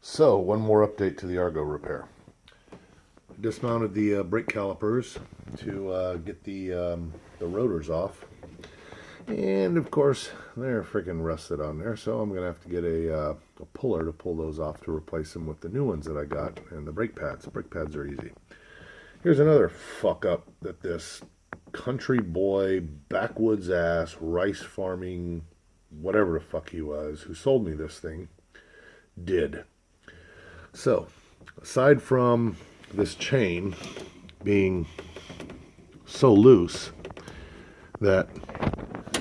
So, one more update to the Argo repair. Dismounted the brake calipers to get the rotors off. And of course, they're freaking rusted on there, so I'm going to have to get a puller to pull those off to replace them with the new ones that I got, and the brake pads. The brake pads are easy. Here's another fuck up that this country boy, backwoods ass, rice farming, whatever the fuck he was, who sold me this thing, did. So, aside from this chain being so loose that,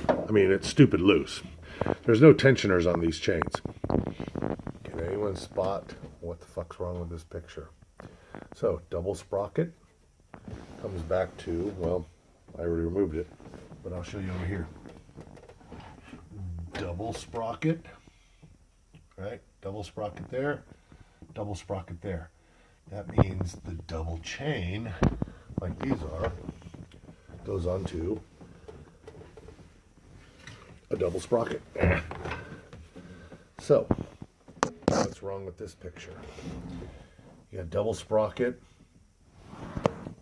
I mean, it's stupid loose. There's no tensioners on these chains. Can anyone spot what the fuck's wrong with this picture? So, double sprocket comes back to, well, I already removed it, but I'll show you over here. Double sprocket, right? Double sprocket there, double sprocket there. That means the double chain, like these are, goes onto a double sprocket. So, what's wrong with this picture? You got double sprocket.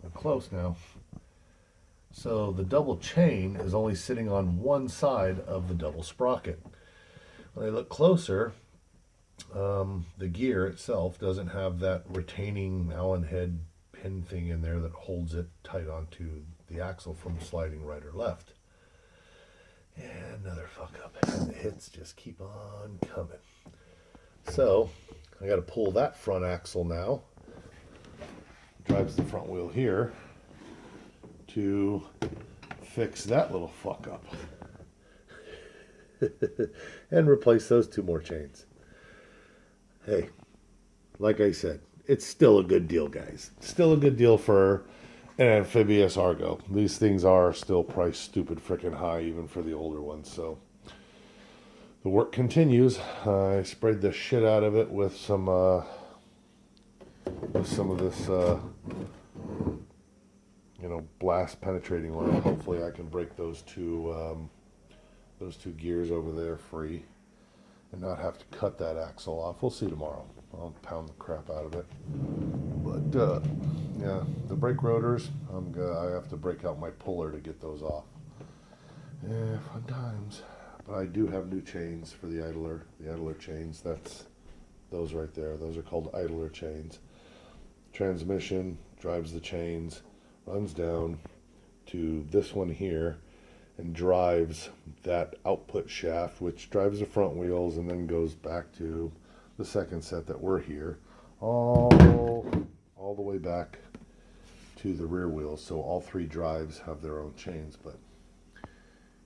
We're close now. So the double chain is only sitting on one side of the double sprocket. When I look closer, the gear itself doesn't have that retaining Allen head pin thing in there that holds it tight onto the axle from sliding right or left. And another fuck up, and the hits just keep on coming. So I got to pull that front axle now. Drives the front wheel here to fix that little fuck up and replace those two more chains. Hey, like I said, it's still a good deal, guys. Still a good deal for an amphibious Argo. These things are still priced stupid freaking high, even for the older ones. So the work continues. I sprayed the shit out of it with some of this, blast penetrating oil. Hopefully, I can break those two gears over there free and not have to cut that axle off. We'll see tomorrow. I'll pound the crap out of it. But yeah, the brake rotors, I have to break out my puller to get those off. Yeah, fun times. But I do have new chains for the idler chains. That's those right there. Those are called idler chains. Transmission drives the chains, runs down to this one here, and drives that output shaft, which drives the front wheels and then goes back to the second set that were here, all the way back to the rear wheels. So all three drives have their own chains, but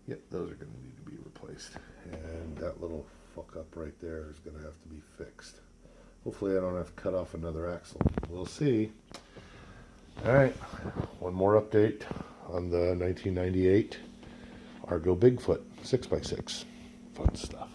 yep, those are going to need to be replaced. And that little fuck up right there is going to have to be fixed. Hopefully I don't have to cut off another axle. We'll see. All right, one more update on the 1998 Argo Bigfoot 6x6. Fun stuff.